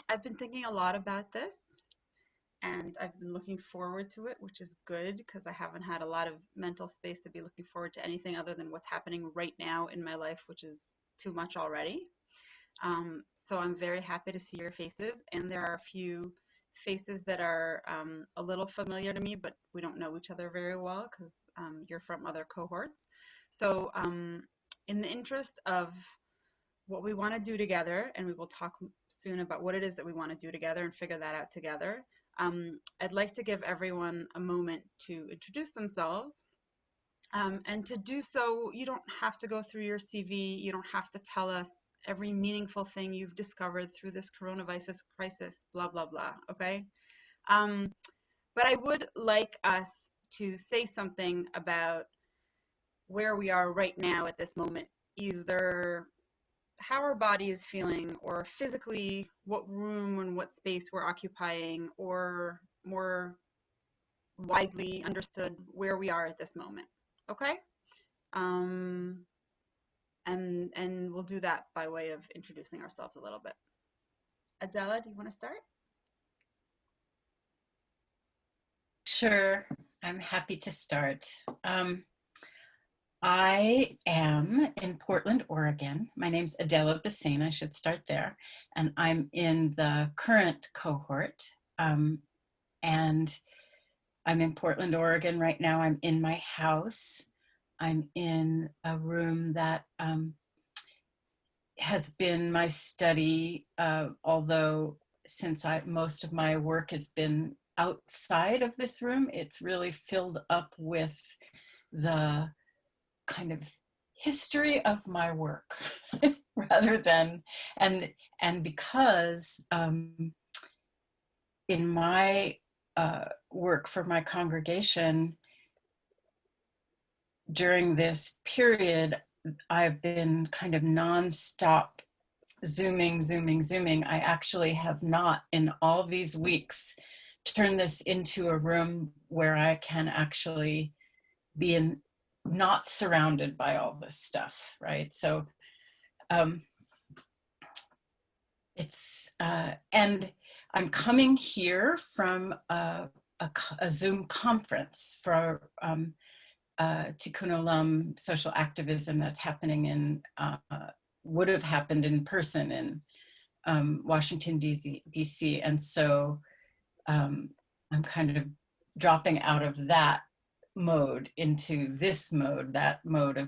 I've been thinking a lot about this, and I've been looking forward to it, which is good because I haven't had a lot of mental space to be looking forward to anything other than what's happening right now in my life, which is too much already. So I'm very happy to see your faces, and there are a few faces that are a little familiar to me, but we don't know each other very well because you're from other cohorts. So in the interest of what we want to do together, and we will talk soon about what it is that we want to do together and figure that out together. I'd like to give everyone a moment to introduce themselves. And to do so, you don't have to go through your CV. You don't have to tell us every meaningful thing you've discovered through this coronavirus crisis, blah, blah, blah, okay? But I would like us to say something about where we are right now at this moment, either how our body is feeling, or physically what room and what space we're occupying, or more widely understood where we are at this moment. Okay? And we'll do that by way of introducing ourselves a little bit. Adela, do you want to start? Sure, I'm happy to start. I am in Portland, Oregon. My name's Adela Bassane, I should start there. And I'm in the current cohort. And I'm in Portland, Oregon right now. I'm in my house. I'm in a room that has been my study, although since most of my work has been outside of this room, it's really filled up with the kind of history of my work rather than, and because in my work for my congregation during this period, I've been kind of nonstop zooming. I actually have not in all these weeks turned this into a room where I can actually be not surrounded by all this stuff, right? So and I'm coming here from a Zoom conference for Tikkun Olam social activism that's happening in, would have happened in person in Washington, D.C. And so I'm kind of dropping out of that mode into this mode, that mode of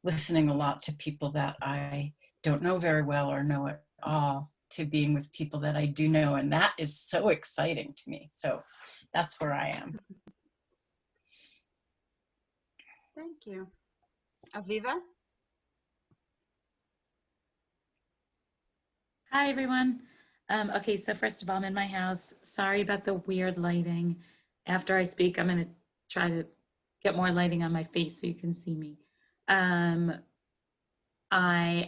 listening a lot to people that I don't know very well or know at all, to being with people that I do know. And that is so exciting to me. So that's where I am. Thank you. Aviva? Hi, everyone. Okay, so first of all, I'm in my house. Sorry about the weird lighting. After I speak, I'm going to try to get more lighting on my face so you can see me. I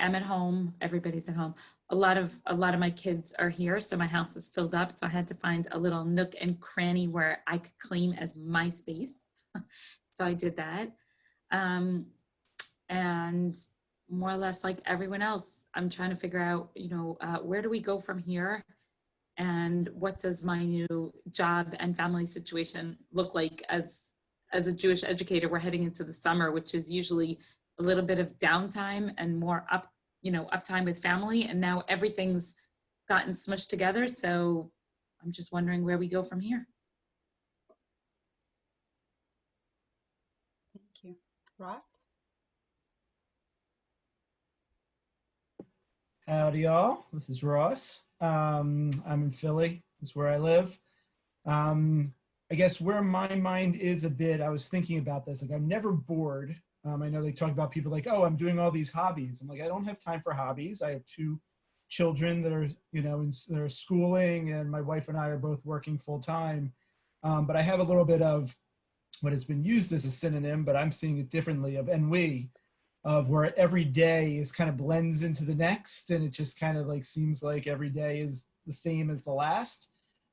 am at home. Everybody's at home. A lot of my kids are here, so my house is filled up. So I had to find a little nook and cranny where I could claim as my space. So I did that. And more or less like everyone else, I'm trying to figure out, where do we go from here? And what does my new job and family situation look like as a Jewish educator? We're heading into the summer, which is usually a little bit of downtime and more uptime with family. And now everything's gotten smushed together. So I'm just wondering where we go from here. Thank you. Ross? Howdy, y'all. This is Ross. I'm in Philly. That's where I live. I guess where my mind is a bit, I was thinking about this. Like, I'm never bored. I know they talk about people like, oh, I'm doing all these hobbies. I'm like, I don't have time for hobbies. I have 2 children that are, they're schooling, and my wife and I are both working full time. But I have a little bit of what has been used as a synonym, but I'm seeing it differently, of ennui, of where every day is kind of blends into the next, and it just kind of like seems like every day is the same as the last.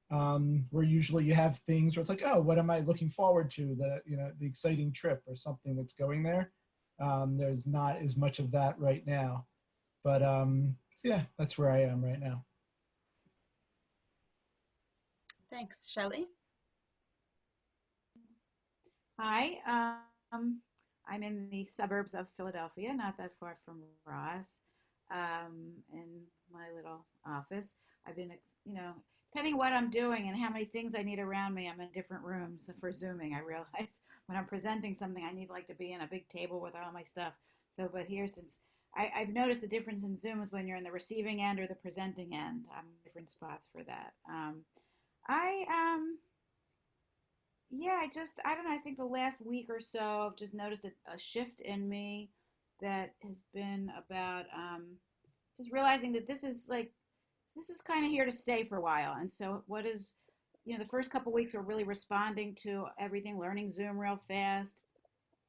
Where usually you have things where it's like, oh, what am I looking forward to? The exciting trip or something that's going there. There's not as much of that right now. But so yeah, that's where I am right now. Thanks. Shelley? Hi, I'm in the suburbs of Philadelphia, not that far from Ross, in my little office. I've been, depending what I'm doing and how many things I need around me, I'm in different rooms for Zooming. I realize when I'm presenting something, I need like to be in a big table with all my stuff. So, but here, since I've noticed the difference in Zooms when you're in the receiving end or the presenting end. I'm in different spots for that. I don't know, I think the last week or so, I've just noticed a shift in me that has been about just realizing that this is kind of here to stay for a while. And so what is, the first couple weeks we're really responding to everything, learning Zoom real fast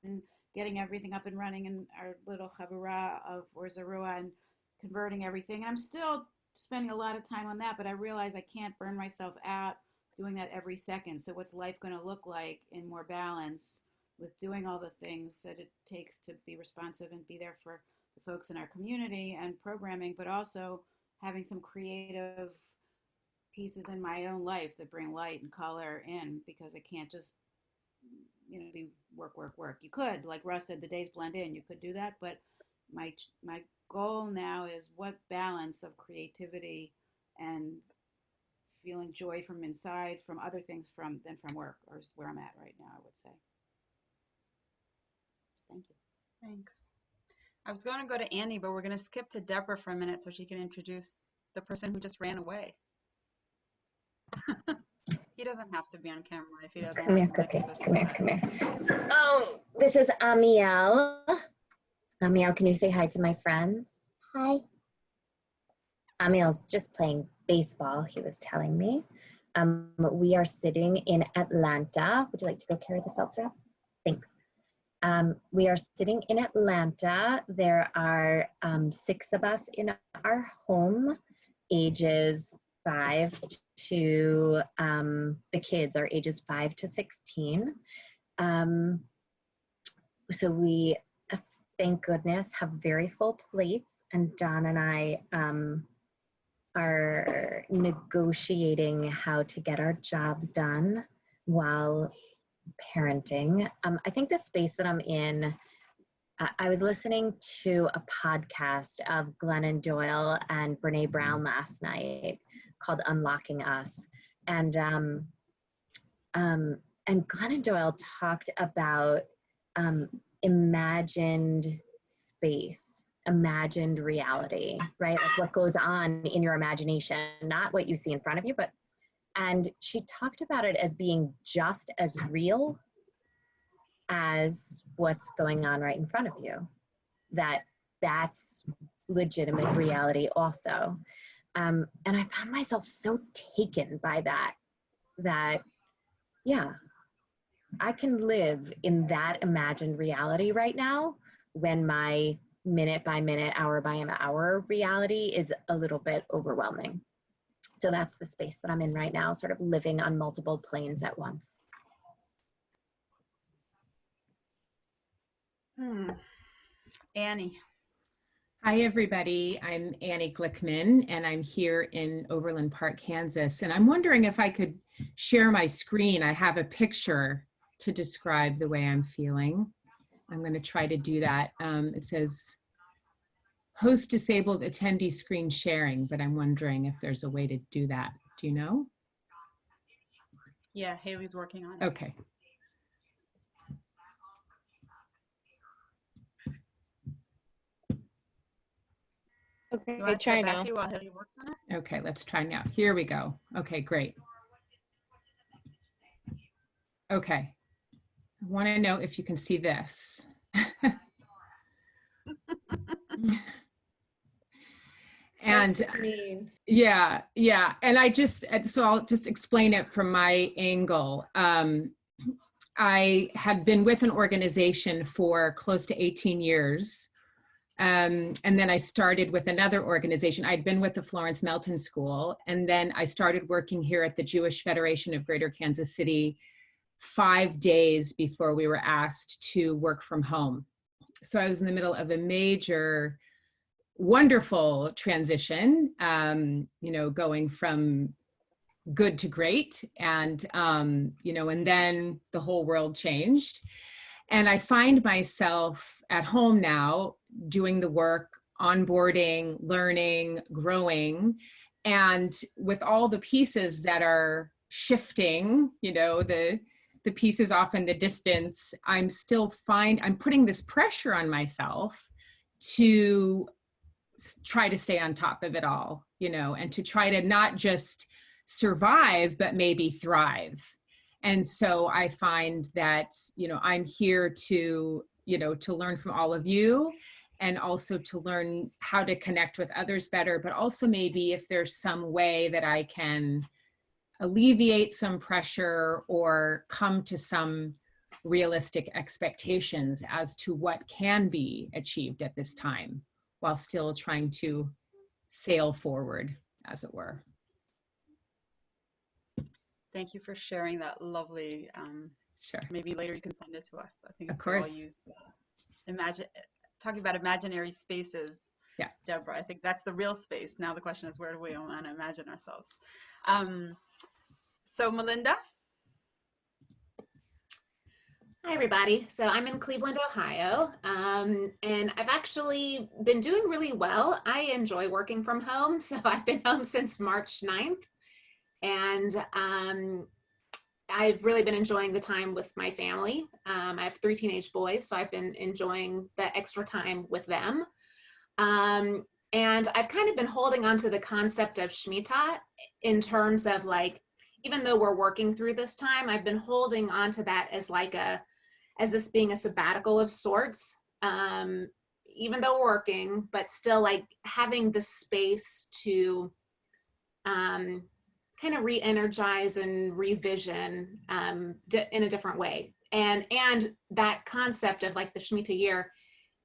and getting everything up and running in our little chavura of or Zarua and converting everything. And I'm still spending a lot of time on that, but I realize I can't burn myself out doing that every second. So what's life going to look like in more balance with doing all the things that it takes to be responsive and be there for the folks in our community and programming, but also having some creative pieces in my own life that bring light and color in, because I can't just, be work. You could, like Russ said, the days blend in. You could do that, but my goal now is what balance of creativity and feeling joy from inside, from other things than from work, or is where I'm at right now, I would say. Thank you. Thanks. I was going to go to Annie, but we're going to skip to Deborah for a minute so she can introduce the person who just ran away. He doesn't have to be on camera if he doesn't Come here, want to. Cookie. Come here. Oh, this is Amiel. Amiel, can you say hi to my friends? Hi. Amiel's just playing baseball, he was telling me. We are sitting in Atlanta. Would you like to go carry the seltzer up? Thanks. We are sitting in Atlanta. There are 6 of us in our home, ages 5 to, the kids are ages 5 to 16. So we, thank goodness, have very full plates, and Don and I are negotiating how to get our jobs done while parenting. I think the space that I'm in, I was listening to a podcast of Glennon Doyle and Brene Brown last night called Unlocking Us. And Glennon Doyle talked about imagined space, imagined reality, right? Like what goes on in your imagination, not what you see in front of you, and she talked about it as being just as real as what's going on right in front of you. That's legitimate reality also. And I found myself so taken by that, yeah, I can live in that imagined reality right now when my minute by minute, hour by hour reality is a little bit overwhelming. So that's the space that I'm in right now, sort of living on multiple planes at once. Annie. Hi, everybody. I'm Annie Glickman, and I'm here in Overland Park, Kansas. And I'm wondering if I could share my screen. I have a picture to describe the way I'm feeling. I'm going to try to do that. It says, host disabled attendee screen sharing, but I'm wondering if there's a way to do that. Do you know? Yeah, Haley's working on it. Okay. Okay, You want to step back to you while Haley works on it? Okay, let's try now. Here we go. Okay, great. Okay. I want to know if you can see this. And yeah. And so I'll just explain it from my angle. I had been with an organization for close to 18 years. And then I started with another organization. I'd been with the Florence Melton School. And then I started working here at the Jewish Federation of Greater Kansas City 5 days before we were asked to work from home. So I was in the middle of a major, wonderful transition, going from good to great. And, you know, and then the whole world changed. And I find myself at home now doing the work, onboarding, learning, growing, and with all the pieces that are shifting, you know, the pieces off in the distance, I'm putting this pressure on myself to try to stay on top of it all, you know, and to try to not just survive, but maybe thrive. And so I find that, you know, I'm here to, you know, to learn from all of you, and also to learn how to connect with others better, but also maybe if there's some way that I can alleviate some pressure or come to some realistic expectations as to what can be achieved at this time, while still trying to sail forward, as it were. Thank you for sharing that lovely, Sure. maybe later you can send it to us. I think Of we all course. use, talking about imaginary spaces. Yeah. Deborah, I think that's the real space. Now the question is, where do we want to imagine ourselves? So Melinda? Hi, everybody. So I'm in Cleveland, Ohio, and I've actually been doing really well. I enjoy working from home. So I've been home since March 9th, and I've really been enjoying the time with my family. I have 3 teenage boys, so I've been enjoying the extra time with them. And I've kind of been holding on to the concept of Shemitah in terms of like, even though we're working through this time, I've been holding on to that as like as this being a sabbatical of sorts, even though working, but still like having the space to kind of re-energize and revision in a different way. And that concept of like the Shemitah year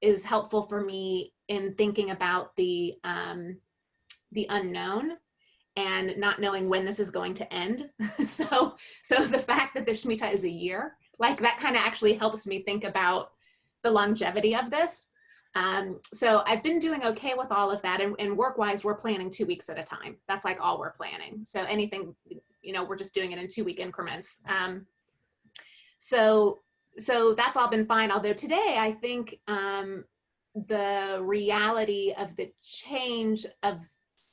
is helpful for me in thinking about the unknown and not knowing when this is going to end. So the fact that the Shemitah is a year, like that kind of actually helps me think about the longevity of this. So I've been doing okay with all of that. And work-wise, we're planning 2 weeks at a time. That's like all we're planning. So anything, you know, we're just doing it in 2-week increments. So that's all been fine. Although today, I think the reality of the change of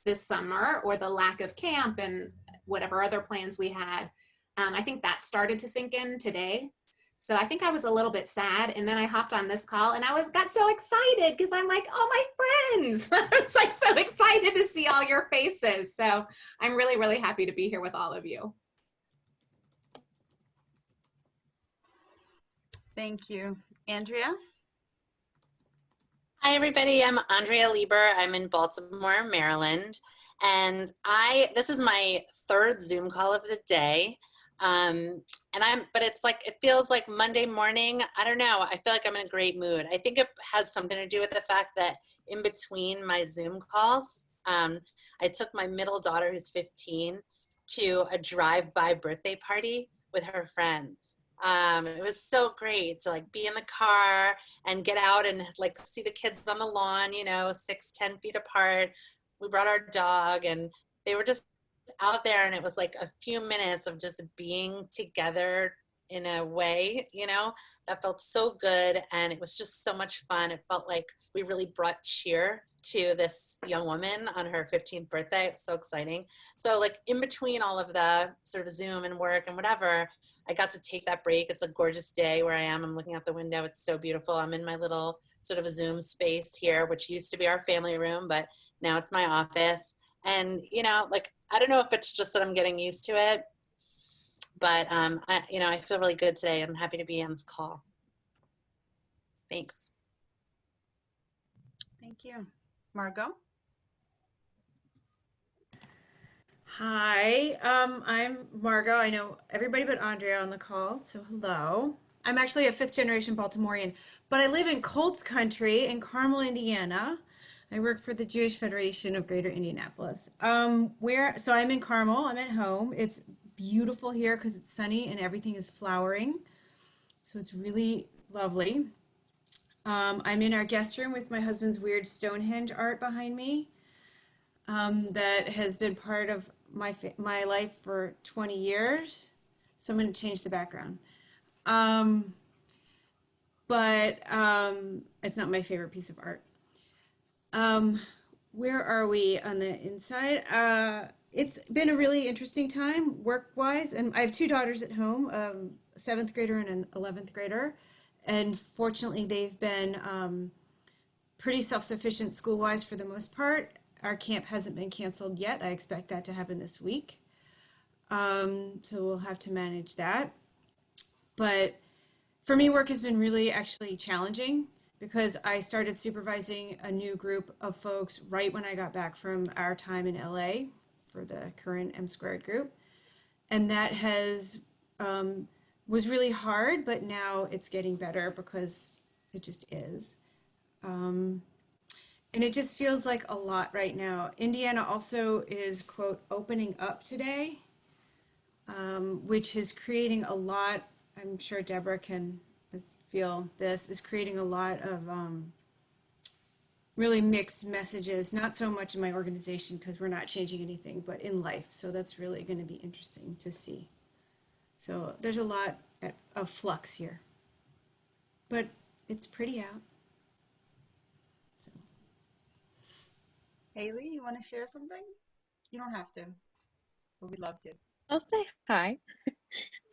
this summer, or the lack of camp and whatever other plans we had, I think that started to sink in today. So I think I was a little bit sad, and then I hopped on this call and I got so excited because I'm like, oh, my friends. I was like so excited to see all your faces. So I'm really, really happy to be here with all of you. Thank you. Andrea? Hi, everybody. I'm Andrea Lieber. I'm in Baltimore, Maryland. And this is my 3rd Zoom call of the day. But it's like, it feels like Monday morning. I don't know. I feel like I'm in a great mood. I think it has something to do with the fact that in between my Zoom calls, I took my middle daughter, who's 15, to a drive-by birthday party with her friends. It was so great to like be in the car and get out and like see the kids on the lawn, you know, 6-10 feet apart. We brought our dog and they were just out there, and it was like a few minutes of just being together in a way, you know, that felt so good. And it was just so much fun. It felt like we really brought cheer to this young woman on her 15th birthday. It was so exciting. So like in between all of the sort of Zoom and work and whatever, I got to take that break. It's a gorgeous day where I am. I'm looking out the window. It's so beautiful. I'm in my little sort of Zoom space here, which used to be our family room, but now it's my office. And, you know, like, I don't know if it's just that I'm getting used to it, but, I feel really good today. I'm happy to be on this call. Thanks. Thank you. Margot? Hi, I'm Margot. I know everybody but Andrea on the call, so hello. I'm actually a 5th generation Baltimorean, but I live in Colts country in Carmel, Indiana. I work for the Jewish Federation of Greater Indianapolis. So I'm in Carmel, I'm at home. It's beautiful here because it's sunny and everything is flowering. So it's really lovely. I'm in our guest room with my husband's weird Stonehenge art behind me. That has been part of my life for 20 years. So I'm going to change the background. But it's not my favorite piece of art. Where are we on the inside? It's been a really interesting time work-wise, and I have two daughters at home, a 7th grader and an 11th grader, and fortunately they've been pretty self-sufficient school-wise for the most part. Our camp hasn't been canceled yet. I expect that to happen this week, so we'll have to manage that. But for me, work has been really actually challenging because I started supervising a new group of folks right when I got back from our time in LA for the current M² group. And that was really hard, but now it's getting better because it just is. And it just feels like a lot right now. Indiana also is, quote, opening up today, which is creating a lot. I'm sure Deborah can feel this, is creating a lot of really mixed messages, not so much in my organization because we're not changing anything, but in life. So that's really going to be interesting to see. So there's a lot of flux here, but it's pretty out. So. Haley, you want to share something? You don't have to, but we'd love to. I'll say hi.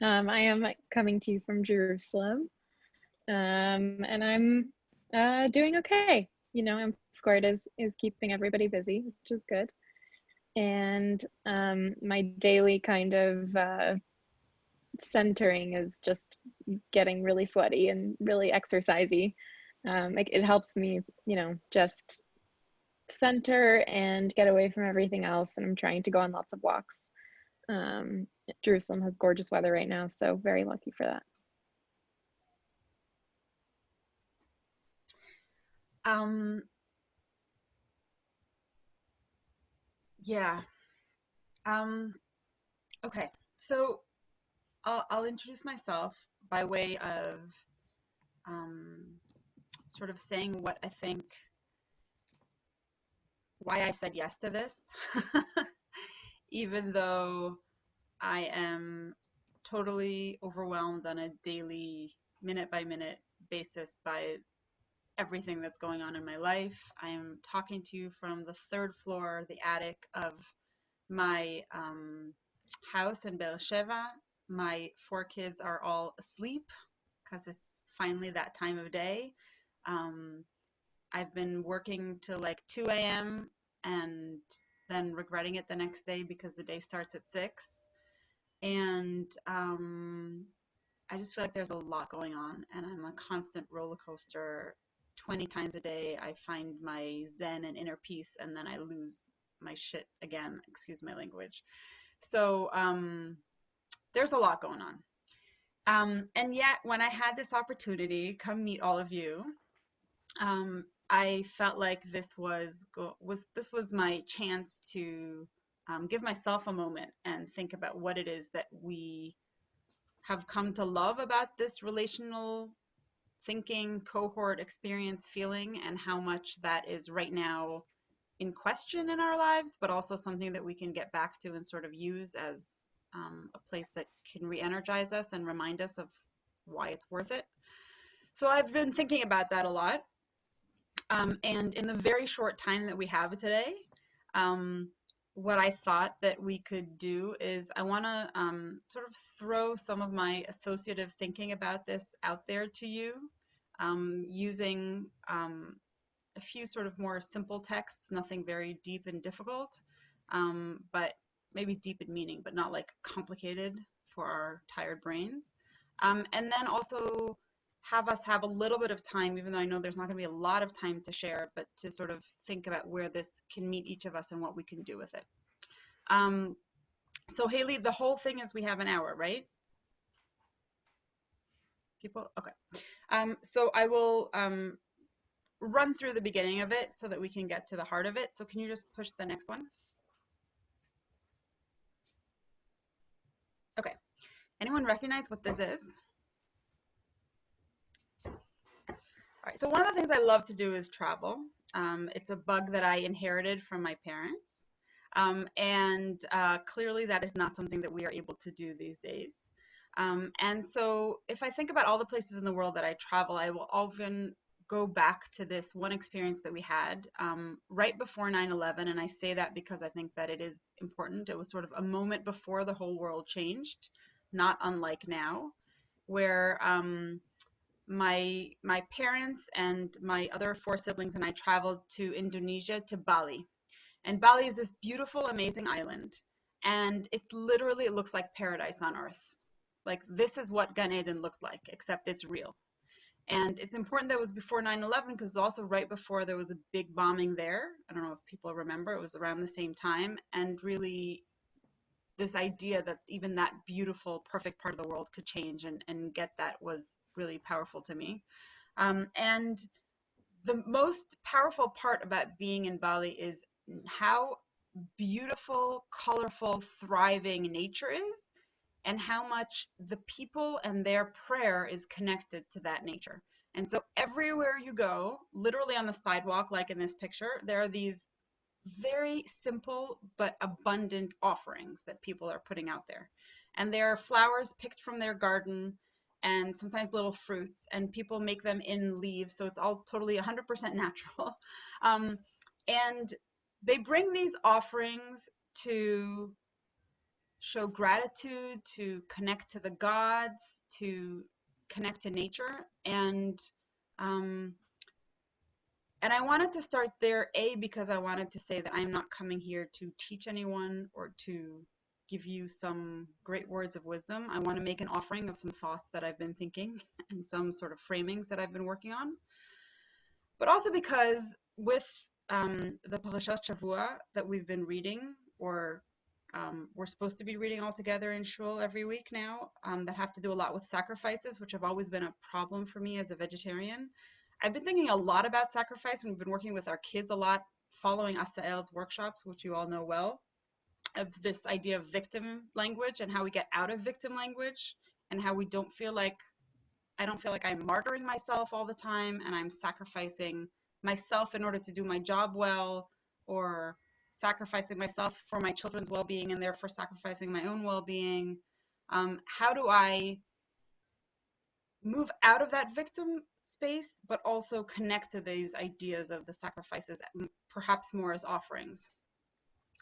I am coming to you from Jerusalem, and I'm doing okay. You know, M² is keeping everybody busy, which is good. And my daily kind of centering is just getting really sweaty and really exercisey. It helps me, you know, just center and get away from everything else. And I'm trying to go on lots of walks. Jerusalem has gorgeous weather right now, so very lucky for that. Yeah. Okay, so I'll introduce myself by way of sort of saying what I think, why I said yes to this, even though I am totally overwhelmed on a daily, minute-by-minute basis by everything that's going on in my life. I am talking to you from the 3rd floor, the attic of my house in Beer-Sheva. My 4 kids are all asleep because it's finally that time of day. I've been working till like 2 a.m. and then regretting it the next day because the day starts at 6. And I just feel like there's a lot going on and I'm a constant roller coaster. 20 times a day I find my zen and inner peace and then I lose my shit again, excuse my language. So there's a lot going on. And yet when I had this opportunity, come meet all of you, I felt like this was my chance to give myself a moment and think about what it is that we have come to love about this relational thinking, cohort, experience, feeling, and how much that is right now in question in our lives, but also something that we can get back to and sort of use as a place that can re-energize us and remind us of why it's worth it. So I've been thinking about that a lot. And in the very short time that we have today, what I thought that we could do is I want to sort of throw some of my associative thinking about this out there to you, using a few sort of more simple texts, nothing very deep and difficult, but maybe deep in meaning, but not like complicated for our tired brains. And then also have us have a little bit of time, even though I know there's not going to be a lot of time to share, but to sort of think about where this can meet each of us and what we can do with it. So Haley, the whole thing is we have an hour, right? People? Okay. So I will run through the beginning of it so that we can get to the heart of it. So can you just push the next one? Okay. Anyone recognize what this is? All right, so one of the things I love to do is travel. It's a bug that I inherited from my parents. And clearly that is not something that we are able to do these days. And so if I think about all the places in the world that I travel, I will often go back to this one experience that we had right before 9/11. And I say that because I think that it is important. It was sort of a moment before the whole world changed, not unlike now, where my parents and my other 4 siblings and I traveled to Indonesia, to Bali. And Bali is this beautiful, amazing island. And it's literally, it looks like paradise on earth. Like, this is what Gan Eden looked like, except it's real. And it's important that it was before 9/11 because it's also right before there was a big bombing there. I don't know if people remember, it was around the same time. And really, this idea that even that beautiful, perfect part of the world could change and get that was really powerful to me. And the most powerful part about being in Bali is how beautiful, colorful, thriving nature is, and how much the people and their prayer is connected to that nature. And so everywhere you go, literally on the sidewalk, like in this picture, there are these very simple but abundant offerings that people are putting out there. And there are flowers picked from their garden and sometimes little fruits, and people make them in leaves. So it's all totally 100% natural. And they bring these offerings to show gratitude, to connect to the gods, to connect to nature. And I wanted to start there, because I wanted to say that I'm not coming here to teach anyone or to give you some great words of wisdom. I want to make an offering of some thoughts that I've been thinking and some sort of framings that I've been working on. But also because with the Parashat Shavua that we've been reading, or we're supposed to be reading all together in shul every week now, that have to do a lot with sacrifices, which have always been a problem for me as a vegetarian. I've been thinking a lot about sacrifice, and we've been working with our kids a lot, following Asael's workshops, which you all know well, of this idea of victim language and how we get out of victim language, and how we don't feel like, I don't feel like I'm martyring myself all the time and I'm sacrificing myself in order to do my job well, or sacrificing myself for my children's well-being and therefore sacrificing my own well-being. How do I move out of that victim space, but also connect to these ideas of the sacrifices, perhaps more as offerings?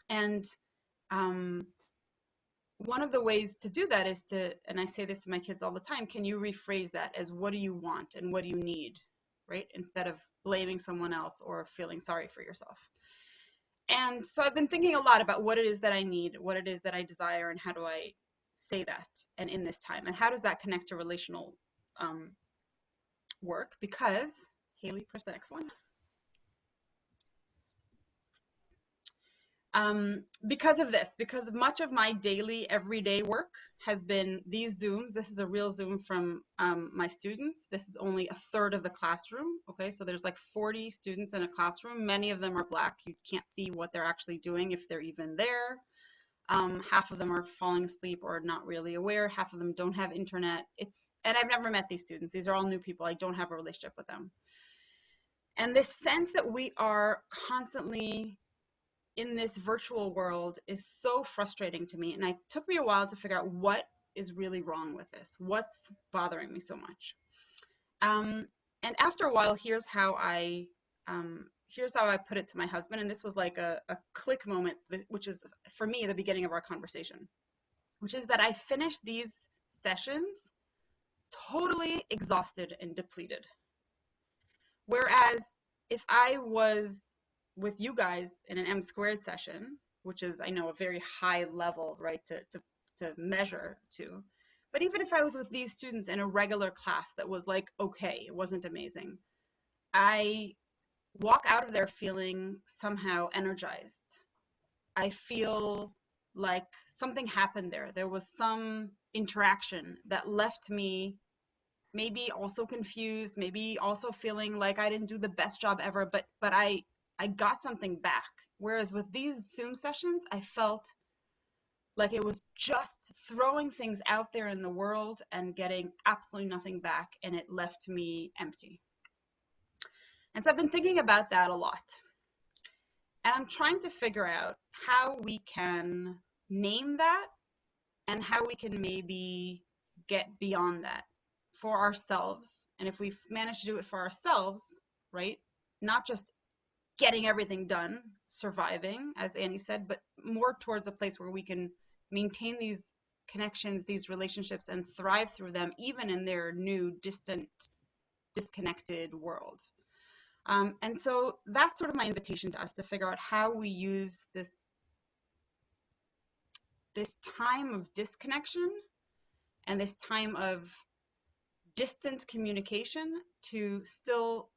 And one of the ways to do that is to, and I say this to my kids all the time, can you rephrase that as what do you want and what do you need, right? Instead of blaming someone else or feeling sorry for yourself. And so I've been thinking a lot about what it is that I need, what it is that I desire, and how do I say that, and in this time, and how does that connect to relational work? Because, Haley, press the next one. Because of this, because much of my daily, everyday work has been these Zooms. This is a real Zoom from my students. This is only a third of the classroom, okay? So there's like 40 students in a classroom. Many of them are Black. You can't see what they're actually doing, if they're even there. Half of them are falling asleep or not really aware. Half of them don't have internet. And I've never met these students. These are all new people. I don't have a relationship with them. And this sense that we are constantly in this virtual world is so frustrating to me. And it took me a while to figure out what is really wrong with this. What's bothering me so much? And after a while, here's how I put it to my husband. And this was like a click moment, which is for me the beginning of our conversation, which is that I finished these sessions totally exhausted and depleted. Whereas if I was with you guys in an M² session, which is, I know, a very high level, right, to measure to. But even if I was with these students in a regular class that was like, okay, it wasn't amazing, I walk out of there feeling somehow energized. I feel like something happened there. There was some interaction that left me maybe also confused, maybe also feeling like I didn't do the best job ever, but I got something back. Whereas with these Zoom sessions, I felt like it was just throwing things out there in the world and getting absolutely nothing back, and it left me empty. And so I've been thinking about that a lot. And I'm trying to figure out how we can name that and how we can maybe get beyond that for ourselves. And if we manage to do it for ourselves, right, not just getting everything done, surviving, as Annie said, but more towards a place where we can maintain these connections, these relationships, and thrive through them, even in their new, distant, disconnected world. And so that's sort of my invitation to us, to figure out how we use this time of disconnection and this time of distant communication to still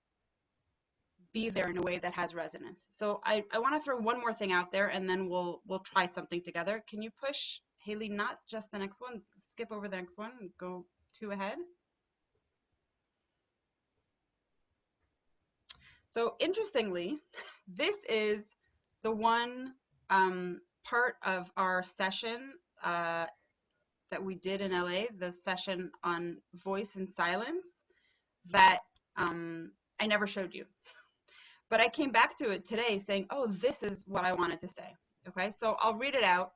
be there in a way that has resonance. So I want to throw one more thing out there, and then we'll try something together. Can you push, Haley, not just the next one, skip over the next one and go 2 ahead? So interestingly, this is the one part of our session that we did in LA, the session on voice and silence, that I never showed you. But I came back to it today saying, oh, this is what I wanted to say. Okay, so I'll read it out.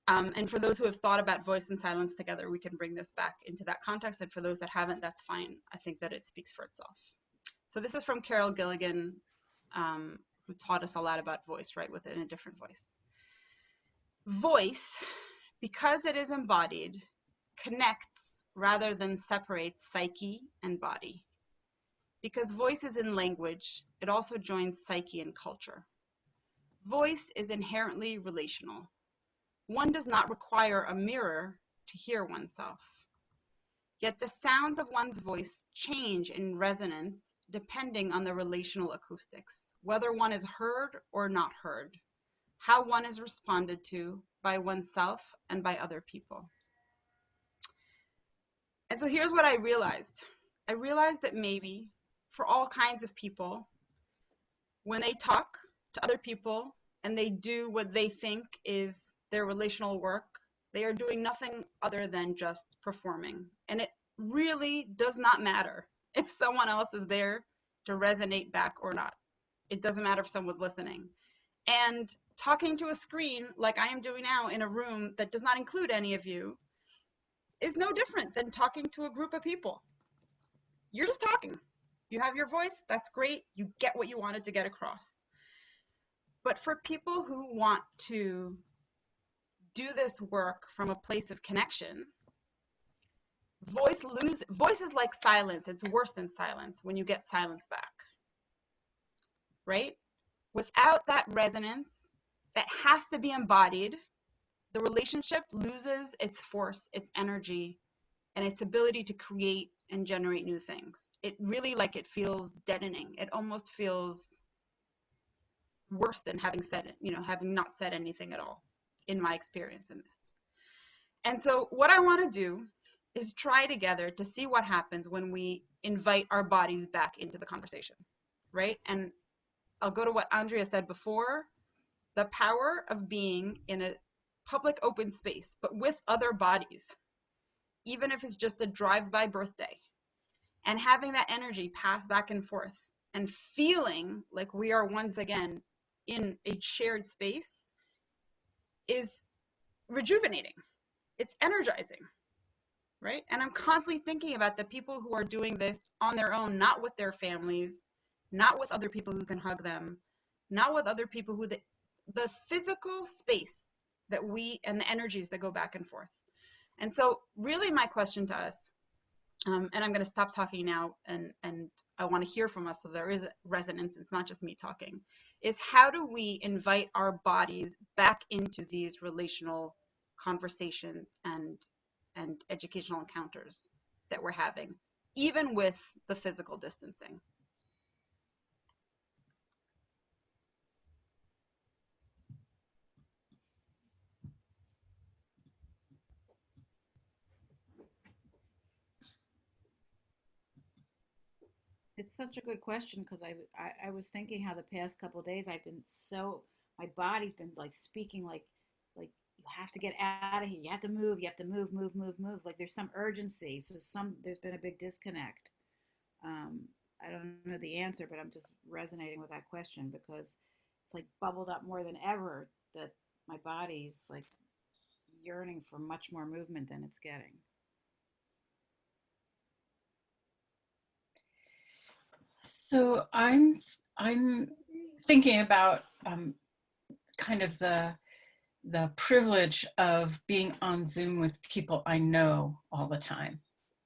And for those who have thought about voice and silence together, we can bring this back into that context. And for those that haven't, that's fine. I think that it speaks for itself. So this is from Carol Gilligan, who taught us a lot about voice, right, within a different voice. Voice, because it is embodied, connects rather than separates psyche and body. Because voice is in language, it also joins psyche and culture. Voice is inherently relational. One does not require a mirror to hear oneself. Yet the sounds of one's voice change in resonance depending on the relational acoustics, whether one is heard or not heard, how one is responded to by oneself and by other people. And so here's what I realized. I realized that maybe for all kinds of people, when they talk to other people and they do what they think is their relational work, they are doing nothing other than just performing. And it really does not matter if someone else is there to resonate back or not. It doesn't matter if someone's listening. And talking to a screen like I am doing now in a room that does not include any of you is no different than talking to a group of people. You're just talking. You have your voice, that's great. You get what you wanted to get across. But for people who want to do this work from a place of connection, voice is like silence. It's worse than silence when you get silence back, right? Without that resonance that has to be embodied, the relationship loses its force, its energy, and its ability to create and generate new things. It really, like, it feels deadening. It almost feels worse than having not said anything at all, in my experience in this. And so what I want to do is try together to see what happens when we invite our bodies back into the conversation, right? And I'll go to what Andrea said before, the power of being in a public open space, but with other bodies, even if it's just a drive-by birthday, and having that energy pass back and forth and feeling like we are once again in a shared space is rejuvenating. It's energizing, right? And I'm constantly thinking about the people who are doing this on their own, not with their families, not with other people who can hug them, not with other people who, the physical space that we, and the energies that go back and forth. And so really my question to us, and I'm going to stop talking now, and I want to hear from us so there is resonance, it's not just me talking, is how do we invite our bodies back into these relational conversations and educational encounters that we're having, even with the physical distancing? It's such a good question, because I was thinking how the past couple of days I've been my body's been like speaking like you have to get out of here, you have to move, move. Like there's some urgency. So there's been a big disconnect. I don't know the answer, but I'm just resonating with that question, because it's like bubbled up more than ever, that my body's like yearning for much more movement than it's getting. So I'm thinking about kind of the privilege of being on Zoom with people I know all the time,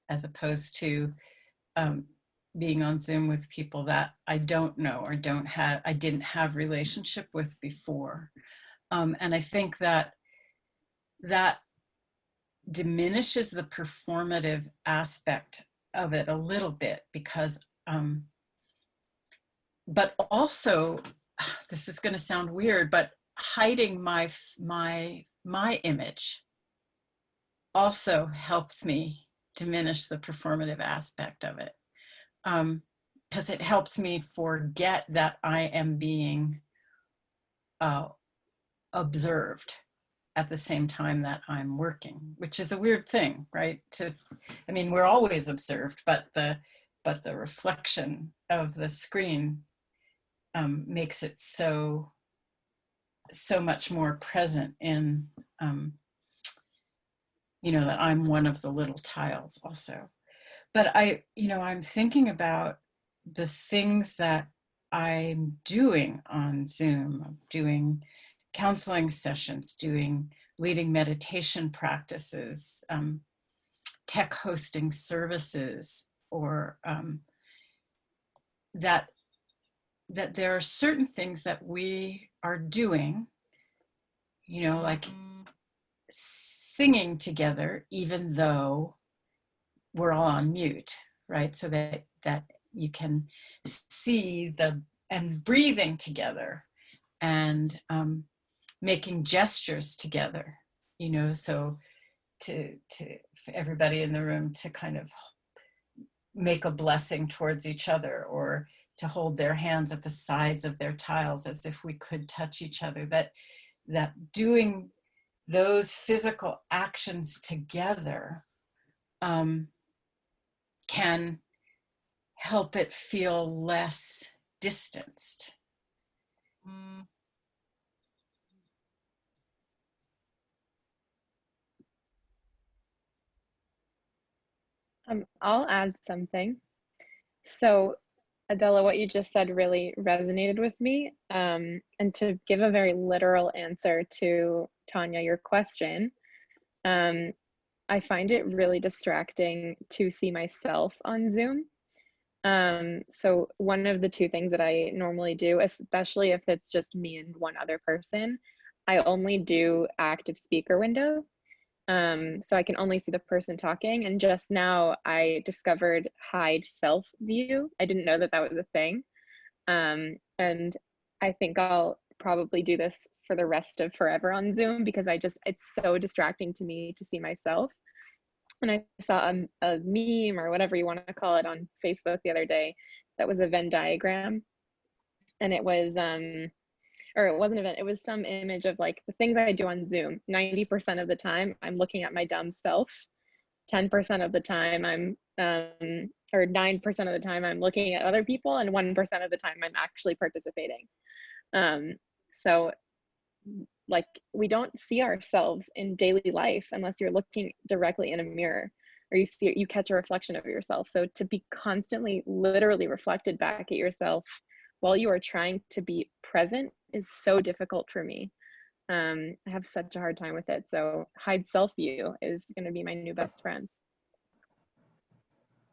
as opposed to being on Zoom with people that I don't know or I didn't have relationship with before. And I think that diminishes the performative aspect of it a little bit, because but also, this is going to sound weird, but hiding my image also helps me diminish the performative aspect of it, because it helps me forget that I am being observed at the same time that I'm working, which is a weird thing, right? I mean, we're always observed, but the reflection of the screen makes it so much more present in, that I'm one of the little tiles also. But I'm thinking about the things that I'm doing on Zoom, doing counseling sessions, leading meditation practices, tech hosting services, or that there are certain things that we are doing, like singing together, even though we're all on mute, right? So that you can see and breathing together, and making gestures together, so for everybody in the room to kind of make a blessing towards each other, or to hold their hands at the sides of their tiles as if we could touch each other, that doing those physical actions together can help it feel less distanced. I'll add something. So, Adela, what you just said really resonated with me. And to give a very literal answer to Tanya, your question, I find it really distracting to see myself on Zoom. So one of the two things that I normally do, especially if it's just me and one other person, I only do active speaker window. So I can only see the person talking. And just now I discovered hide self view. I didn't know that was a thing. And I think I'll probably do this for the rest of forever on Zoom, because it's so distracting to me to see myself. And I saw a meme, or whatever you want to call it, on Facebook the other day that was a Venn diagram. And it was, or it wasn't an event, it was some image of like the things I do on Zoom. 90% of the time I'm looking at my dumb self. 10% of the time or 9% of the time I'm looking at other people, and 1% of the time I'm actually participating. So like, we don't see ourselves in daily life unless you're looking directly in a mirror, or you catch a reflection of yourself. So to be constantly literally reflected back at yourself while you are trying to be present is so difficult for me. I have such a hard time with it. So hide self-view is going to be my new best friend.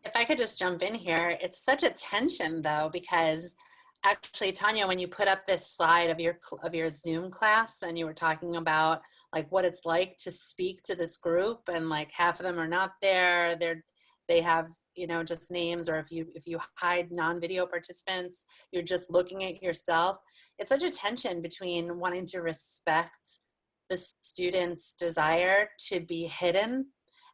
If I could just jump in here, it's such a tension though, because actually, Tanya, when you put up this slide of your Zoom class, and you were talking about like what it's like to speak to this group, and like half of them are not there, they have, just names, or if you hide non-video participants, you're just looking at yourself. It's such a tension between wanting to respect the student's desire to be hidden,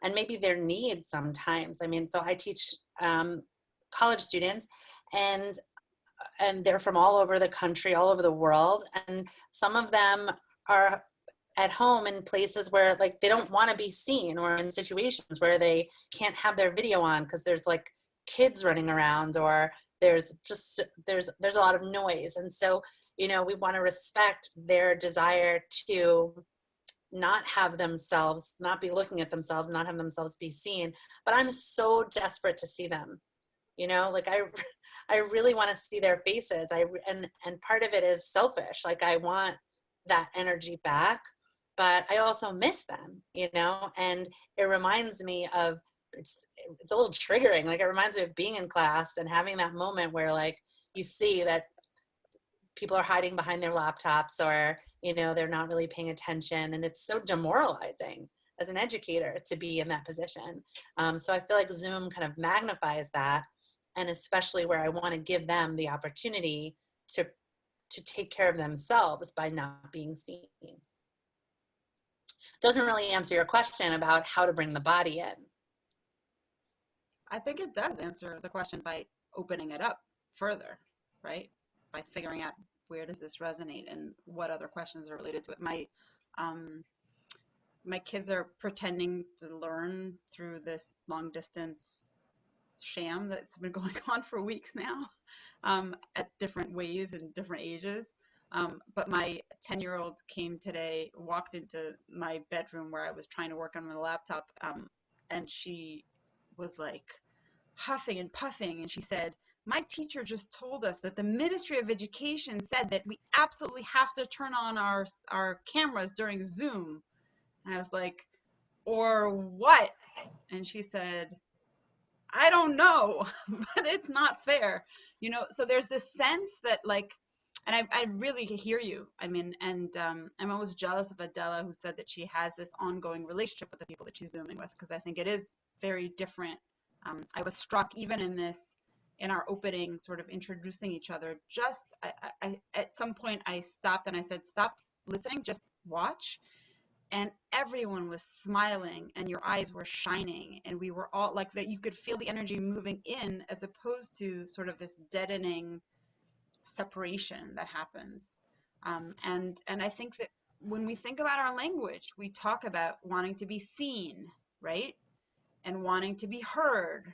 and maybe their need sometimes. I mean, so I teach college students, and they're from all over the country, all over the world. And some of them are at home in places where like they don't want to be seen, or in situations where they can't have their video on because there's like kids running around, or there's a lot of noise. And so you know, we want to respect their desire to not have themselves, not be looking at themselves, not have themselves be seen. But I'm so desperate to see them, you know, like I really want to see their faces. And part of it is selfish. Like I want that energy back, but I also miss them, you know, and it reminds me of, it's a little triggering. Like it reminds me of being in class and having that moment where like you see that people are hiding behind their laptops, or, you know, they're not really paying attention. And it's so demoralizing as an educator to be in that position. So I feel like Zoom kind of magnifies that. And especially where I want to give them the opportunity to take care of themselves by not being seen. Doesn't really answer your question about how to bring the body in. I think it does answer the question by opening it up further, right? By figuring out where does this resonate and what other questions are related to it. My kids are pretending to learn through this long distance sham that's been going on for weeks now, at different ways and different ages. But my 10-year-old came today, walked into my bedroom where I was trying to work on my laptop, and she was like huffing and puffing, and she said, "My teacher just told us that the Ministry of Education said that we absolutely have to turn on our cameras during Zoom." And I was like, "Or what?" And she said, "I don't know, but it's not fair." You know, so there's this sense that like, and I really hear you. I mean, and I'm always jealous of Adela, who said that she has this ongoing relationship with the people that she's Zooming with, because I think it is very different. I was struck even in our opening, sort of introducing each other, I at some point I stopped and I said, "Stop listening, just watch." And everyone was smiling and your eyes were shining, and we were all like that. You could feel the energy moving in, as opposed to sort of this deadening separation that happens. And I think that when we think about our language, we talk about wanting to be seen, right? And wanting to be heard.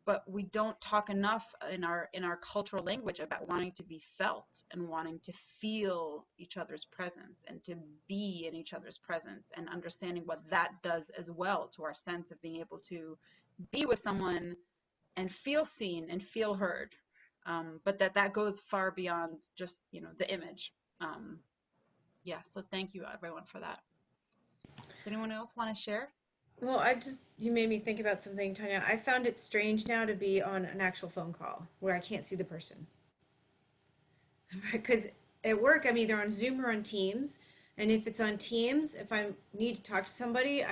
But we don't talk enough in our cultural language about wanting to be felt and wanting to feel each other's presence and to be in each other's presence, and understanding what that does as well to our sense of being able to be with someone and feel seen and feel heard. But that goes far beyond just, you know, the image. Yeah, so thank you everyone for that. Does anyone else want to share? Well, you made me think about something, Tanya. I found it strange now to be on an actual phone call where I can't see the person. Because at work, I'm either on Zoom or on Teams. And if it's on Teams, if I need to talk to somebody,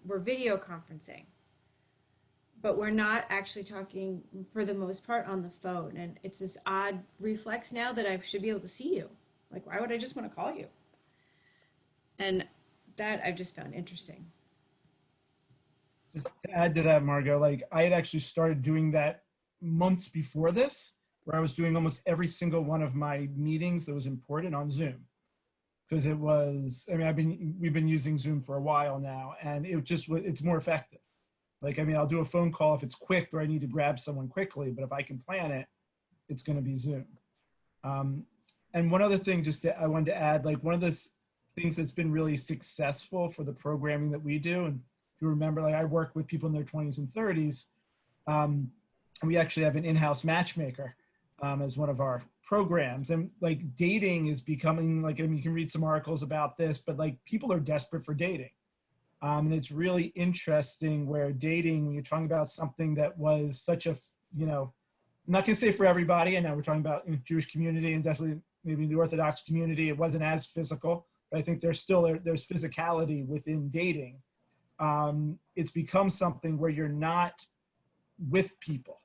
we're video conferencing. But we're not actually talking, for the most part, on the phone. And it's this odd reflex now that I should be able to see you. Like, why would I just want to call you? And that I've just found interesting. Just to add to that, Margot, like I had actually started doing that months before this, where I was doing almost every single one of my meetings that was important on Zoom. Because it was, I mean, we've been using Zoom for a while now, and it's more effective. Like, I mean, I'll do a phone call if it's quick or I need to grab someone quickly, but if I can plan it, it's going to be Zoom. And one other thing I wanted to add, like one of the things that's been really successful for the programming that we do, and if you remember, like I work with people in their 20s and 30s. We actually have an in-house matchmaker as one of our programs. And like dating is becoming, like, I mean, you can read some articles about this, but like people are desperate for dating. And it's really interesting where dating, when you're talking about something that was such a, you know, I'm not gonna say for everybody, I know we're talking about in the Jewish community and definitely maybe in the Orthodox community, it wasn't as physical, but I think there's physicality within dating. It's become something where you're not with people,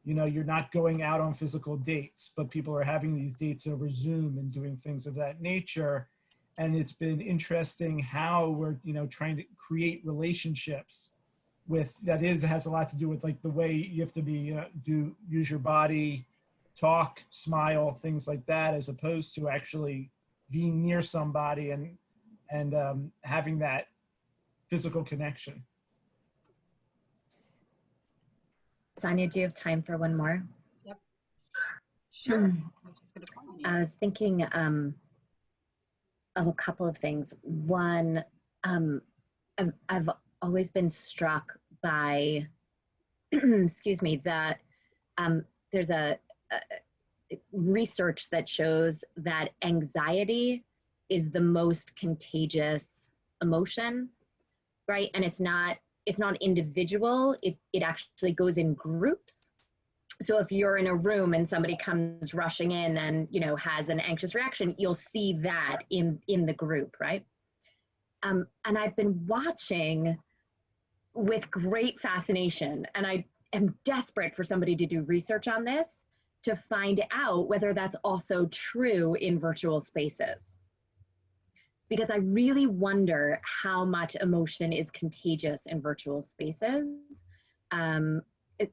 you know, you're not going out on physical dates, but people are having these dates over Zoom and doing things of that nature. And it's been interesting how we're, you know, trying to create relationships with, it has a lot to do with like the way you have to be, use your body, talk, smile, things like that, as opposed to actually being near somebody and having that physical connection. Tanya, do you have time for one more? Yep. Sure. I'm just gonna call on you. I was thinking of a couple of things. One, I've always been struck by, excuse me, that there's a research that shows that anxiety is the most contagious emotion, right? And it's not individual, it actually goes in groups. So if you're in a room and somebody comes rushing in and, you know, has an anxious reaction, you'll see that in the group, right? And I've been watching with great fascination, and I am desperate for somebody to do research on this to find out whether that's also true in virtual spaces. Because I really wonder how much emotion is contagious in virtual spaces.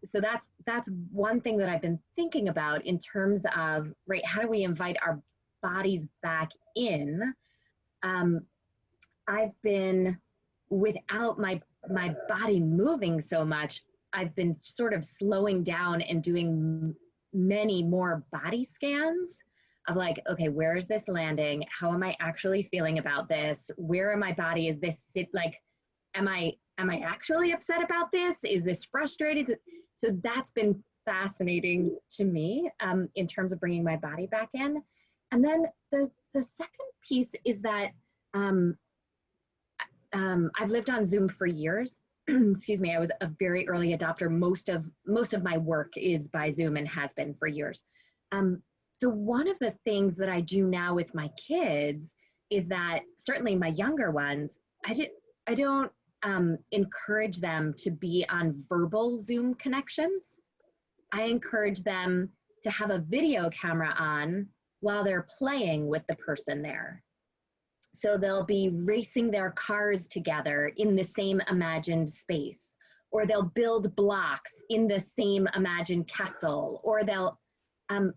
So that's one thing that I've been thinking about in terms of, right, how do we invite our bodies back in? I've been, without my body moving so much, I've been sort of slowing down and doing many more body scans of like, okay, where is this landing? How am I actually feeling about this? Where in my body is this like, am I actually upset about this? Is this frustrated? So that's been fascinating to me in terms of bringing my body back in. And then the second piece is that I've lived on Zoom for years. Excuse me, I was a very early adopter. Most of my work is by Zoom and has been for years. So one of the things that I do now with my kids is that, certainly my younger ones, I don't encourage them to be on verbal Zoom connections. I encourage them to have a video camera on while they're playing with the person there. So they'll be racing their cars together in the same imagined space, or they'll build blocks in the same imagined castle, or they'll, and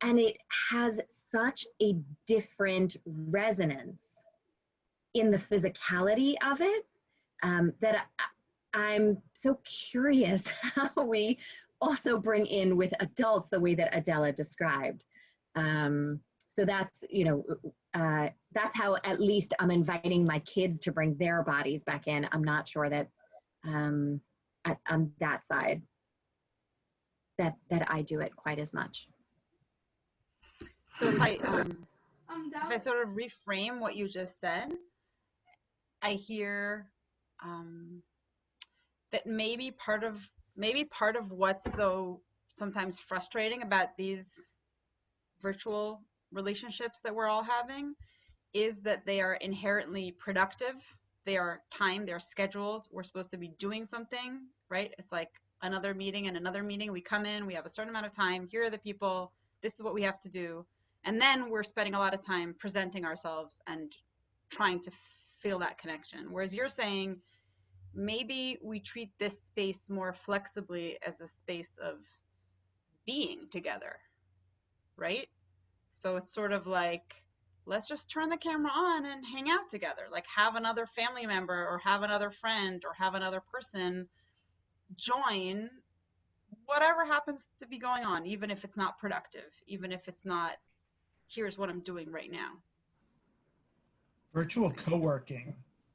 it has such a different resonance in the physicality of it that I'm so curious how we also bring in with adults the way that Adela described. So that's, you know, that's how at least I'm inviting my kids to bring their bodies back in. I'm not sure that on that side that I do it quite as much. So if I sort of reframe what you just said, I hear that maybe part of what's so sometimes frustrating about these virtual relationships that we're all having is that they are inherently productive. They are timed, they're scheduled. We're supposed to be doing something, right? It's like another meeting and another meeting. We come in, we have a certain amount of time. Here are the people. This is what we have to do. And then we're spending a lot of time presenting ourselves and trying to feel that connection. Whereas you're saying, maybe we treat this space more flexibly as a space of being together, right? So it's sort of like, let's just turn the camera on and hang out together, like have another family member or have another friend or have another person join whatever happens to be going on, even if it's not productive, even if it's not, here's what I'm doing right now. Virtual co-working.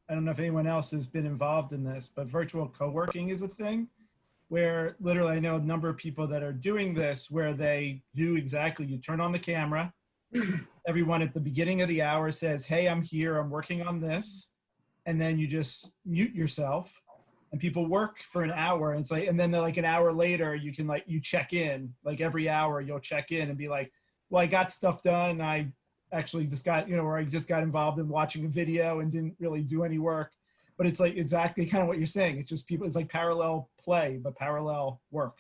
I don't know if anyone else has been involved in this, but virtual co-working is a thing where literally I know a number of people that are doing this where they do exactly, you turn on the camera, everyone at the beginning of the hour says, hey, I'm here, I'm working on this. And then you just mute yourself and people work for an hour. And it's like, and then like an hour later, you can like, you check in, like every hour you'll check in and be like, well, I got stuff done. I actually just got, you know, or I just got involved in watching a video and didn't really do any work. But it's like exactly kind of what you're saying. It's just people, it's like parallel play, but parallel work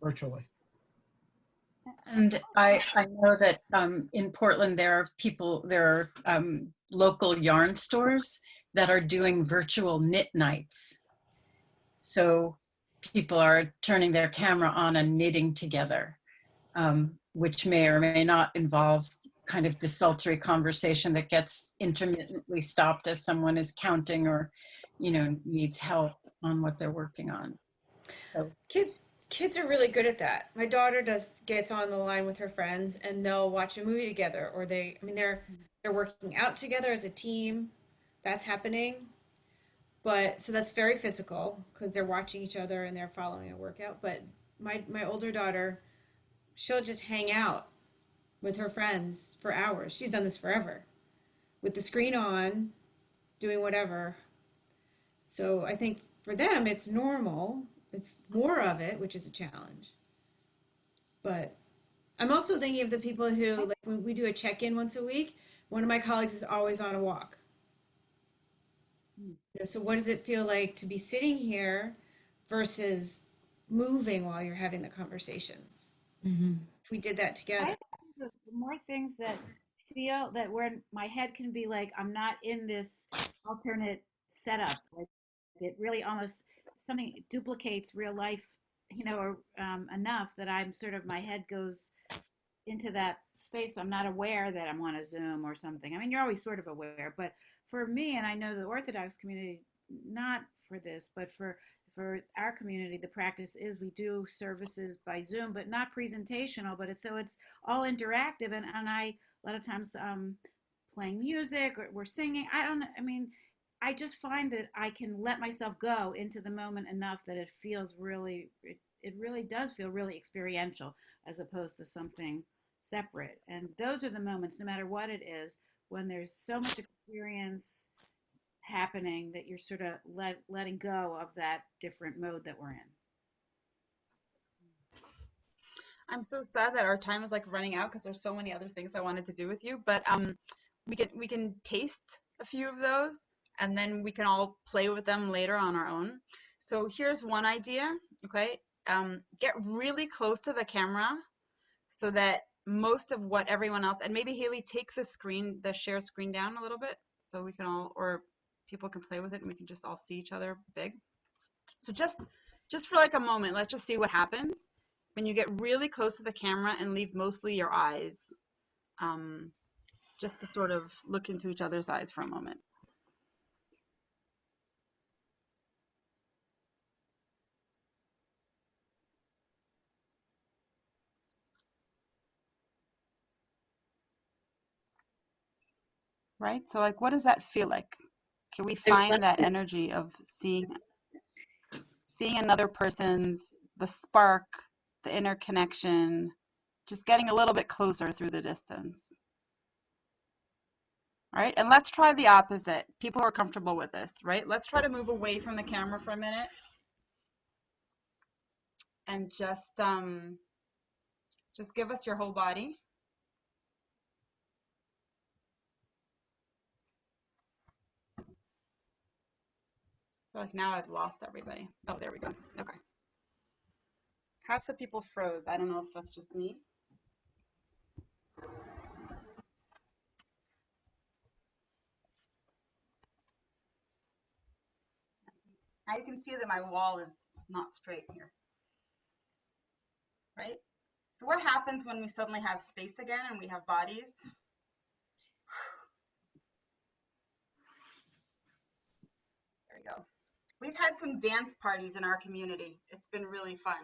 virtually. And I know that in Portland, there are local yarn stores that are doing virtual knit nights. So people are turning their camera on and knitting together, which may or may not involve kind of desultory conversation that gets intermittently stopped as someone is counting or, you know, needs help on what they're working on. So. Can kids are really good at that. My daughter gets on the line with her friends and they'll watch a movie together, or they're working out together as a team. That's happening. But so that's very physical because they're watching each other and they're following a workout. But my older daughter, she'll just hang out with her friends for hours. She's done this forever with the screen on, doing whatever. So I think for them, it's normal. It's more of it, which is a challenge. But I'm also thinking of the people who, like when we do a check-in once a week, one of my colleagues is always on a walk. So what does it feel like to be sitting here versus moving while you're having the conversations? If we did that together. The more things that feel that where my head can be like, I'm not in this alternate setup. Like it really almost something duplicates real life, or enough that I'm sort of, my head goes into that space. I'm not aware that I'm on a Zoom or something. I mean, you're always sort of aware, but for me, and I know the Orthodox community, not for this, but for our community, the practice is we do services by Zoom, but not presentational, but it's all interactive. And I, a lot of times, playing music or we're singing. I just find that I can let myself go into the moment enough that it feels really, it really does feel really experiential as opposed to something separate. And those are the moments, no matter what it is, when there's so much experience happening that you're sort of letting go of that different mode that we're in. I'm so sad that our time is like running out because there's so many other things I wanted to do with you, but we can taste a few of those and then we can all play with them later on our own. So here's one idea, okay? Get really close to the camera so that most of what everyone else, and maybe Haley, take the share screen down a little bit so we can all, or people can play with it and we can just all see each other big. So just for like a moment, let's just see what happens when you get really close to the camera and leave mostly your eyes, just to sort of look into each other's eyes for a moment. Right? So like, what does that feel like? Can we find that energy of seeing another person's, the spark, the interconnection, just getting a little bit closer through the distance? All right, and let's try the opposite. People who are comfortable with this, right? Let's try to move away from the camera for a minute and just give us your whole body. I feel like now I've lost everybody. Oh, there we go. Okay. Half the people froze. I don't know if that's just me. Now you can see that my wall is not straight here. Right? So what happens when we suddenly have space again and we have bodies? There we go. We've had some dance parties in our community. It's been really fun.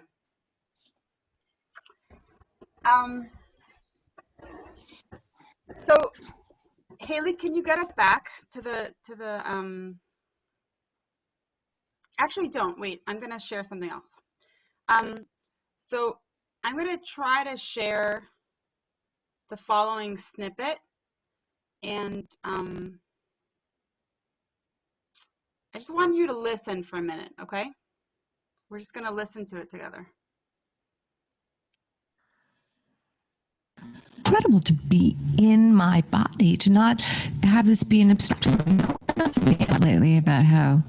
So Haley, can you get us back to the actually don't wait, I'm gonna share something else. So I'm gonna try to share the following snippet, and I just want you to listen for a minute, okay? We're just gonna listen to it together. Incredible to be in my body, to not have this be an abstraction. Lately about how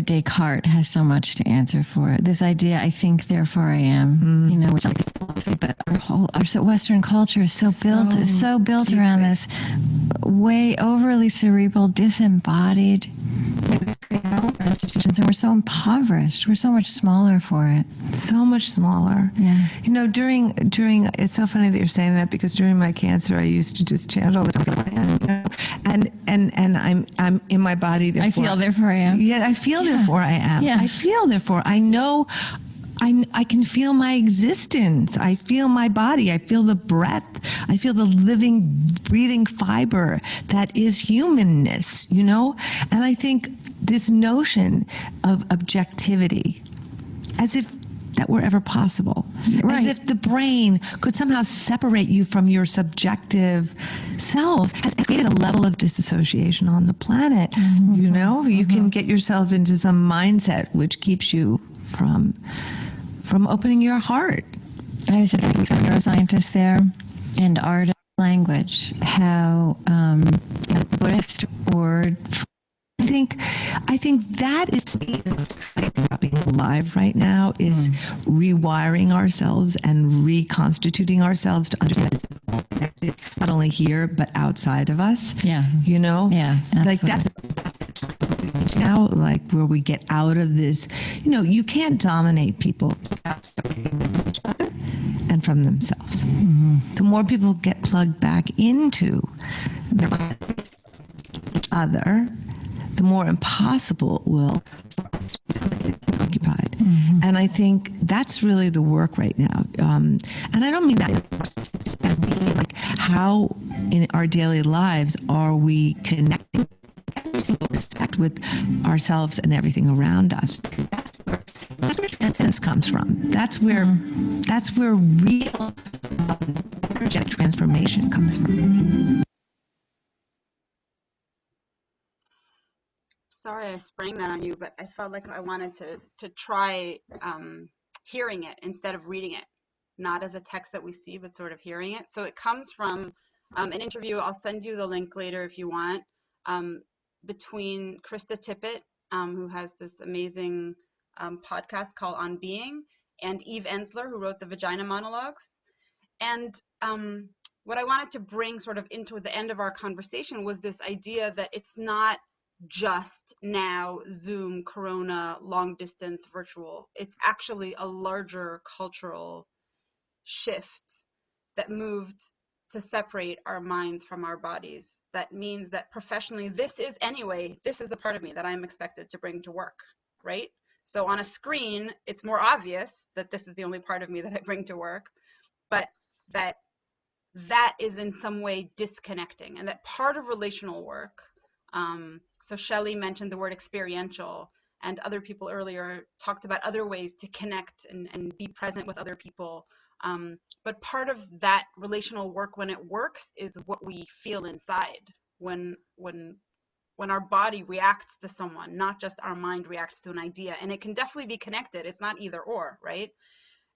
Descartes has so much to answer for. This idea, I think, therefore I am, which but our Western culture is so built around this way overly cerebral, disembodied institutions, and we're so impoverished. We're so much smaller for it. So much smaller. Yeah. During it's so funny that you're saying that, because during my cancer I used to just chant all the time, and I'm in my body. Therefore, I feel therefore I am. Yeah, I feel therefore I am. Yeah. I feel therefore I know. I can feel my existence. I feel my body. I feel the breath. I feel the living, breathing fiber that is humanness, you know? And I think this notion of objectivity, as if that were ever possible, as if the brain could somehow separate you from your subjective self, has created a level of disassociation on the planet. You know, you can get yourself into some mindset which keeps you from opening your heart. I was a neuroscientist there, and art of language, how a Buddhist word. I think that is to me the most exciting thing about being alive right now, is rewiring ourselves and reconstituting ourselves to understand that this is all connected, not only here but outside of us. Yeah. You know? Yeah. Like that's now, like where we get out of this, you know, you can't dominate people without separating them from each other and from themselves. The more people get plugged back into each other, the more impossible it will for us to be occupied. And I think that's really the work right now. And I don't mean that, I mean like how in our daily lives are we connecting in every single respect with ourselves and everything around us. Because that's where transcendence comes from. That's where real energetic transformation comes from. Sorry I sprang that on you, but I felt like I wanted to try hearing it instead of reading it, not as a text that we see, but sort of hearing it. So it comes from an interview. I'll send you the link later if you want, between Krista Tippett, who has this amazing podcast called On Being, and Eve Ensler, who wrote the Vagina Monologues. And what I wanted to bring sort of into the end of our conversation was this idea that it's not just now Zoom, Corona, long distance, virtual. It's actually a larger cultural shift that moved to separate our minds from our bodies. That means that professionally, this is the part of me that I'm expected to bring to work, right? So on a screen, it's more obvious that this is the only part of me that I bring to work, but that is in some way disconnecting, and that part of relational work, so Shelley mentioned the word experiential, and other people earlier talked about other ways to connect and be present with other people. But part of that relational work, when it works, is what we feel inside when our body reacts to someone, not just our mind reacts to an idea. And it can definitely be connected. It's not either or, right?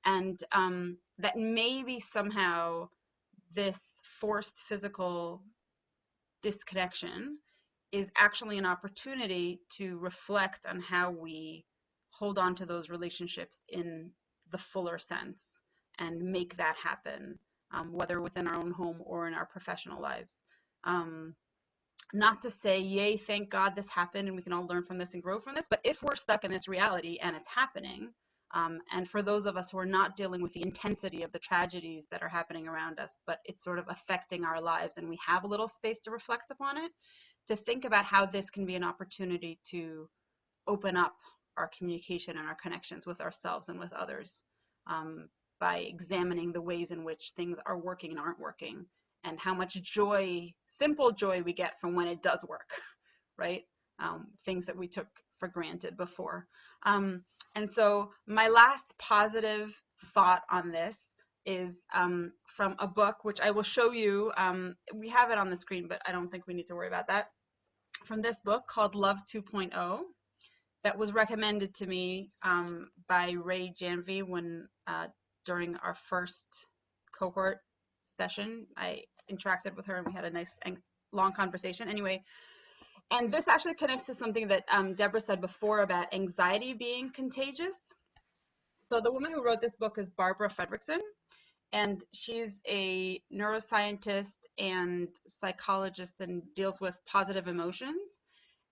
And that maybe somehow this forced physical disconnection is actually an opportunity to reflect on how we hold on to those relationships in the fuller sense and make that happen, whether within our own home or in our professional lives. Not to say, yay, thank God this happened and we can all learn from this and grow from this, but if we're stuck in this reality and it's happening, and for those of us who are not dealing with the intensity of the tragedies that are happening around us, but it's sort of affecting our lives and we have a little space to reflect upon it, to think about how this can be an opportunity to open up our communication and our connections with ourselves and with others, by examining the ways in which things are working and aren't working, and how much joy, simple joy, we get from when it does work, right? Things that we took for granted before. And so my last positive thought on this is from a book, which I will show you. We have it on the screen, but I don't think we need to worry about that. From this book called Love 2.0, that was recommended to me by Ray Janvey when during our first cohort session. I interacted with her and we had a nice and long conversation. Anyway, and this actually connects to something that Deborah said before about anxiety being contagious. So the woman who wrote this book is Barbara Fredrickson, and she's a neuroscientist and psychologist and deals with positive emotions.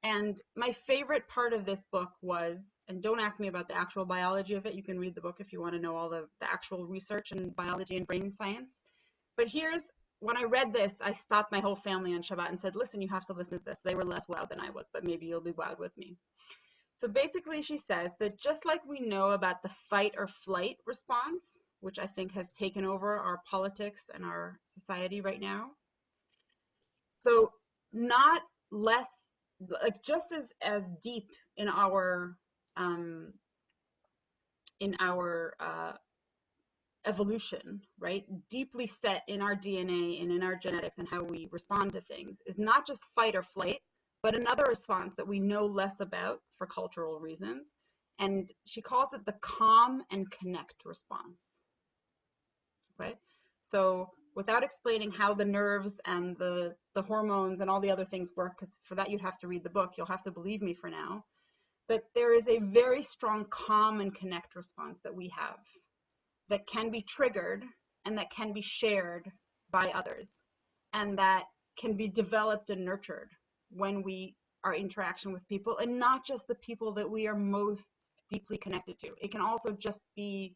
And my favorite part of this book was, and don't ask me about the actual biology of it, you can read the book if you want to know all the actual research in biology and brain science. But when I read this, I stopped my whole family on Shabbat and said, listen, you have to listen to this. They were less wowed than I was, but maybe you'll be wowed with me. So basically she says that just like we know about the fight or flight response, which I think has taken over our politics and our society right now, so not less, like just as deep in our evolution, right? Deeply set in our DNA and in our genetics and how we respond to things is not just fight or flight, but another response that we know less about for cultural reasons. And she calls it the calm and connect response. Okay? So without explaining how the nerves and the hormones and all the other things work, because for that you'd have to read the book, you'll have to believe me for now, but there is a very strong calm and connect response that we have that can be triggered and that can be shared by others and that can be developed and nurtured when we are in interaction with people, and not just the people that we are most deeply connected to. It can also just be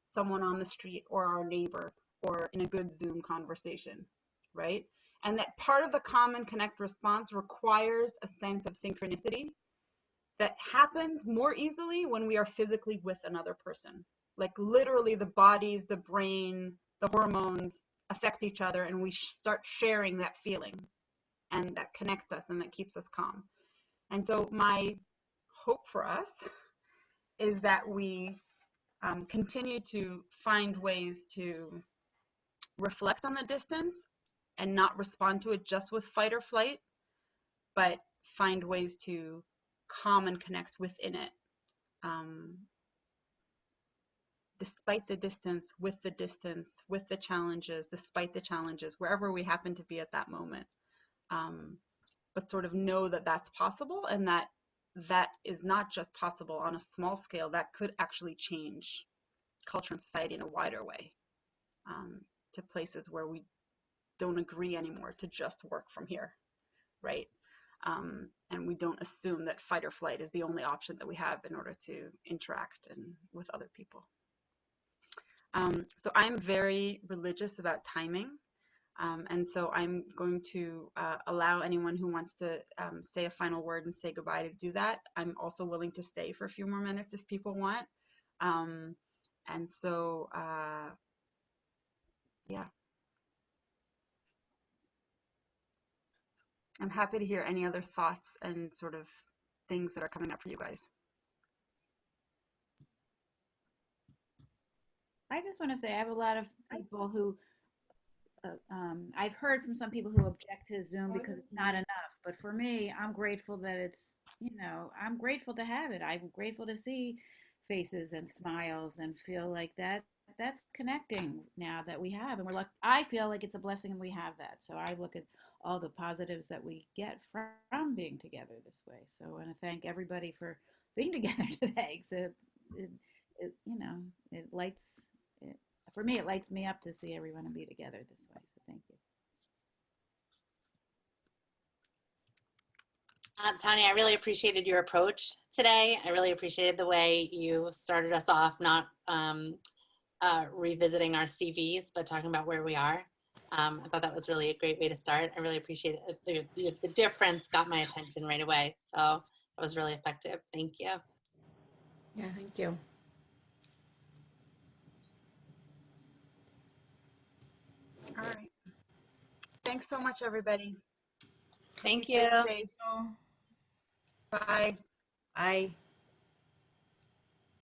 someone on the street or our neighbor or in a good Zoom conversation, right? And that part of the calm and connect response requires a sense of synchronicity that happens more easily when we are physically with another person. Like literally the bodies, the brain, the hormones affect each other, and we start sharing that feeling, and that connects us and that keeps us calm. And so my hope for us is that we continue to find ways to reflect on the distance and not respond to it just with fight or flight, but find ways to calm and connect within it, despite the distance, with the challenges, despite the challenges, wherever we happen to be at that moment. But sort of know that that's possible, and that is not just possible on a small scale, that could actually change culture and society in a wider way, to places where we don't agree anymore to just work from here, right? And we don't assume that fight or flight is the only option that we have in order to interact with other people. So I'm very religious about timing. And so I'm going to allow anyone who wants to say a final word and say goodbye to do that. I'm also willing to stay for a few more minutes if people want. And so, yeah. I'm happy to hear any other thoughts and sort of things that are coming up for you guys. I just want to say I have a lot of people who, I've heard from some people who object to Zoom because it's not enough. But for me, I'm grateful that it's, I'm grateful to have it. I'm grateful to see faces and smiles and feel like that's connecting now that we have. And I feel like it's a blessing and we have that. So I look at all the positives that we get from being together this way. So I want to thank everybody for being together today. So it lights, for me, it lights me up to see everyone and be together this way. So thank you. Tanya, I really appreciated your approach today. I really appreciated the way you started us off, not revisiting our CVs, but talking about where we are. I thought that was really a great way to start. I really appreciate it. The difference got my attention right away. So that was really effective. Thank you. Yeah, thank you. All right. Thanks so much, everybody. Thank you. Stay safe. Bye. Bye.